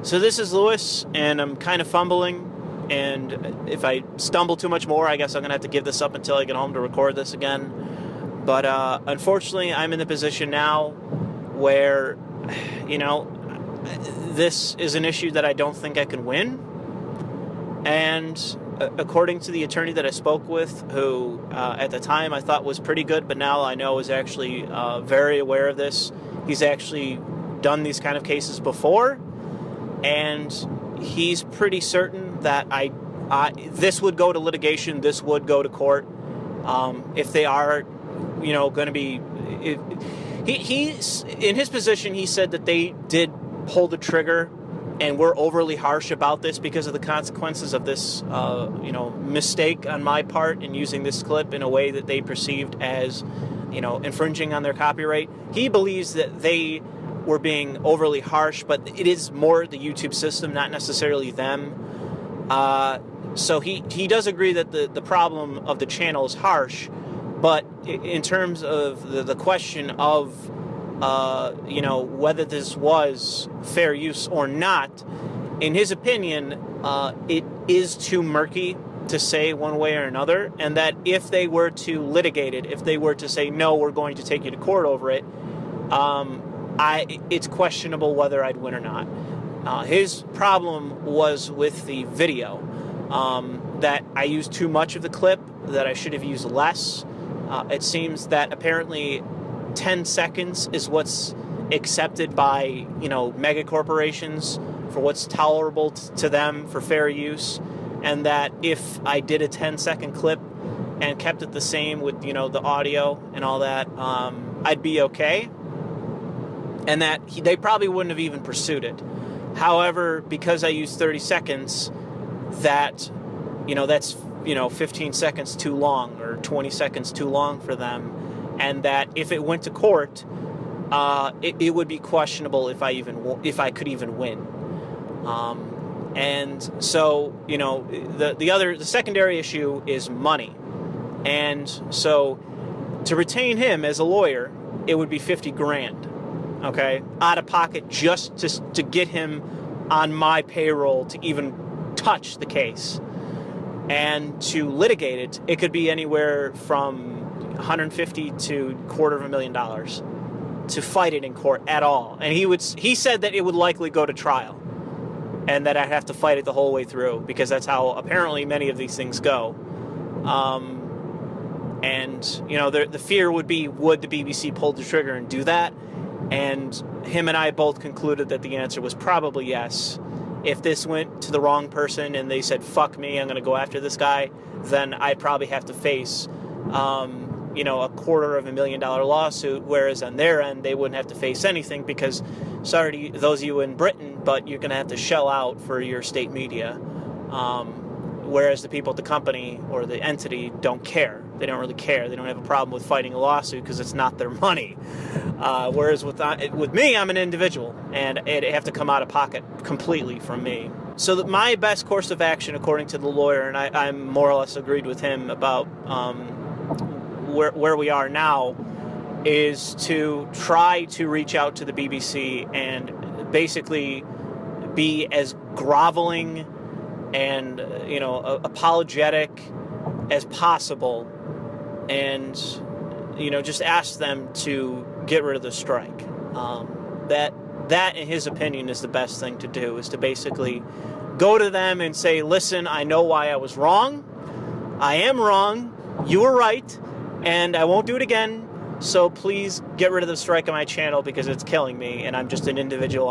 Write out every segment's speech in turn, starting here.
So this is Louis, and I'm kind of fumbling, and if I stumble too much more, I guess I'm going to have to give this up until I get home to record this again. But unfortunately, I'm in the position now where, you know, this is an issue that I don't think I can win. And according to the attorney that I spoke with, who at the time I thought was pretty good, but now I know is actually very aware of this, he's actually done these kind of cases before. And he's pretty certain that this would go to litigation, this would go to court, if they are, you know, going to be. He's in his position. He said that they did pull the trigger, and were overly harsh about this because of the consequences of this, you know, mistake on my part in using this clip in a way that they perceived as, you know, infringing on their copyright. He believes that they were being overly harsh, but it is more the YouTube system, not necessarily them. So he does agree that the problem of the channel is harsh, but in terms of the question of, you know, whether this was fair use or not, in his opinion, it is too murky to say one way or another, and that if they were to litigate it, if they were to say, no, we're going to take you to court over it, it's questionable whether I'd win or not. His problem was with the video, that I used too much of the clip, that I should have used less. It seems that apparently 10 seconds is what's accepted by, you know, mega corporations for what's tolerable to them for fair use, and that if I did a 10-second clip and kept it the same with, you know, the audio and all that, I'd be okay. And that they probably wouldn't have even pursued it. However, because I used 30 seconds, that, you know, that's, you know, 15 seconds too long or 20 seconds too long for them, and that if it went to court, it would be questionable if I could even win. And so, you know, the secondary issue is money, and so to retain him as a lawyer, it would be 50 grand. Okay, out of pocket just to get him on my payroll to even touch the case. And to litigate it, it could be anywhere from $150,000 to $250,000 to fight it in court at all. And he said that it would likely go to trial, and that I'd have to fight it the whole way through, because that's how apparently many of these things go. And, you know, the fear would be, would the BBC pull the trigger and do that? And him and I both concluded that the answer was probably yes. If this went to the wrong person and they said, fuck me, I'm going to go after this guy, then I'd probably have to face, you know, a $250,000 lawsuit, whereas on their end, they wouldn't have to face anything because, sorry to those of you in Britain, but you're going to have to shell out for your state media. Whereas the people at the company or the entity don't care. They don't really care. They don't have a problem with fighting a lawsuit because it's not their money. Whereas with me, I'm an individual, and it'd have to come out of pocket completely from me. So my best course of action, according to the lawyer, and I'm more or less agreed with him about where we are now, is to try to reach out to the BBC and basically be as groveling and, you know, apologetic as possible, and, you know, just ask them to get rid of the strike. That, in his opinion, is the best thing to do, is to basically go to them and say, listen, I know why I was wrong. I am wrong. You were right. And I won't do it again. So please get rid of the strike on my channel because it's killing me. And I'm just an individual.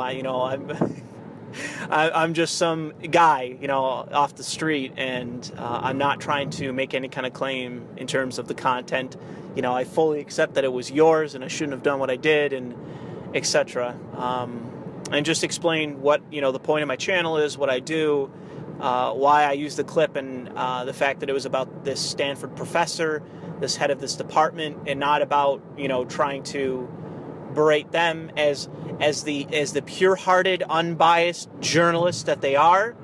I'm just some guy, you know, off the street, and I'm not trying to make any kind of claim in terms of the content. You know, I fully accept that it was yours and I shouldn't have done what I did, and etc. And just explain what, you know, the point of my channel is, what I do, why I use the clip, and the fact that it was about this Stanford professor, this head of this department, and not about, you know, trying to berate them as the pure-hearted, unbiased journalists that they are.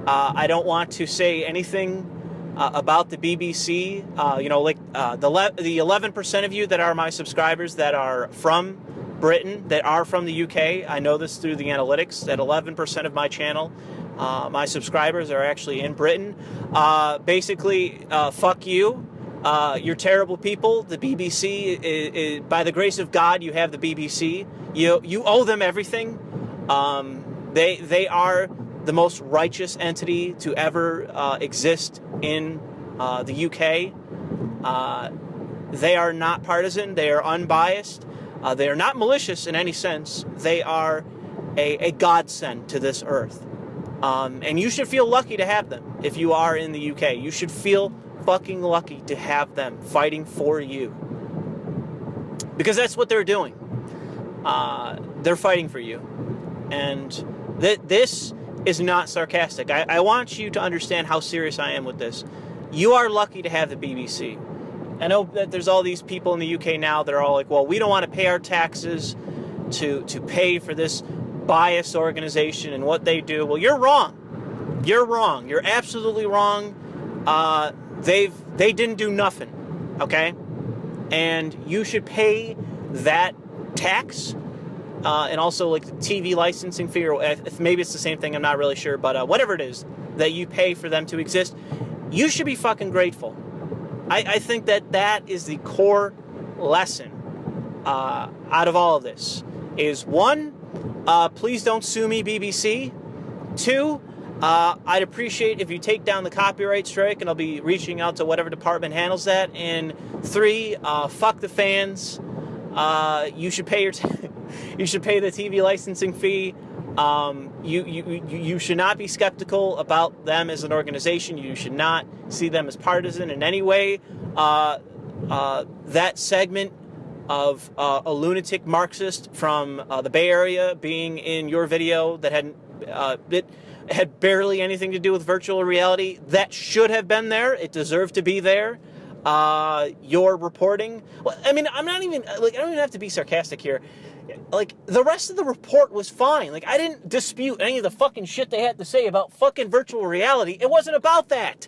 I don't want to say anything about the BBC. You know, like the 11% of you that are my subscribers that are from Britain that are from the UK. I know this through the analytics, that 11% of my channel, my subscribers are actually in Britain. Basically, fuck you. You're terrible people. The BBC, by the grace of God, you have the BBC. You owe them everything. They are the most righteous entity to ever exist in the UK. They are not partisan. They are unbiased. They are not malicious in any sense. They are a godsend to this earth. And you should feel lucky to have them if you are in the UK. You should feel fucking lucky to have them fighting for you. Because that's what they're doing. They're fighting for you. And this is not sarcastic. I want you to understand how serious I am with this. You are lucky to have the BBC. I know that there's all these people in the UK now that are all like, well, we don't want to pay our taxes to pay for this biased organization and what they do. Well, you're wrong. You're wrong. You're absolutely wrong. They didn't do nothing, okay? And you should pay that tax and also like the TV licensing fee, or maybe it's the same thing, I'm not really sure, but whatever it is that you pay for them to exist, you should be fucking grateful. I think that is the core lesson out of all of this. Is one, please don't sue me, BBC. Two, I'd appreciate if you take down the copyright strike, and I'll be reaching out to whatever department handles that. And three, fuck the fans. You should pay you should pay the TV licensing fee. You should not be skeptical about them as an organization. You should not see them as partisan in any way. That segment of a lunatic Marxist from the Bay Area being in your video that had barely anything to do with virtual reality, that should have been there. It deserved to be there. Your reporting, well, I mean, I don't even have to be sarcastic here. Like, the rest of the report was fine. Like, I didn't dispute any of the fucking shit they had to say about fucking virtual reality. It wasn't about that.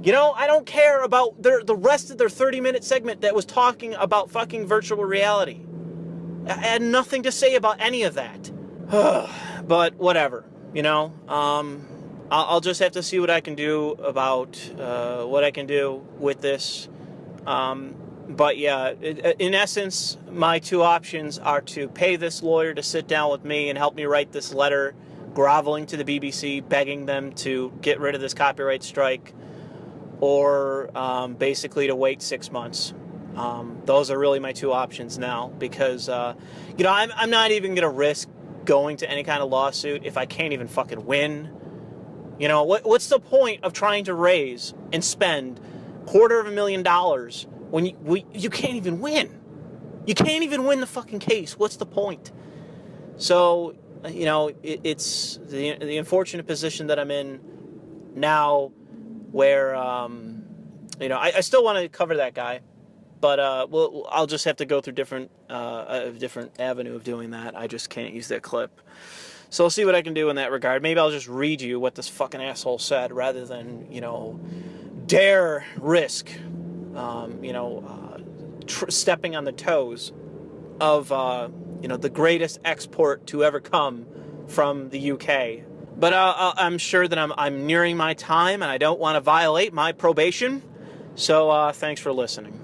You know, I don't care about the rest of their 30-minute segment that was talking about fucking virtual reality. I had nothing to say about any of that. But whatever, you know. I'll just have to see what I can do about what I can do with this. But yeah, in essence, my two options are to pay this lawyer to sit down with me and help me write this letter groveling to the BBC, begging them to get rid of this copyright strike, or basically to wait 6 months. Those are really my two options now, because you know, I'm not even going to risk going to any kind of lawsuit if I can't even fucking win. You know, what's the point of trying to raise and spend $250,000 when you can't even win? You can't even win the fucking case. What's the point? So, you know, it's the unfortunate position that I'm in now, where, you know, I still want to cover that guy, but I'll just have to go through a different avenue of doing that. I just can't use that clip. So I'll see what I can do in that regard. Maybe I'll just read you what this fucking asshole said, rather than, you know, dare risk, you know, stepping on the toes of, you know, the greatest export to ever come from the UK. But I'm sure that I'm nearing my time, and I don't want to violate my probation. So thanks for listening.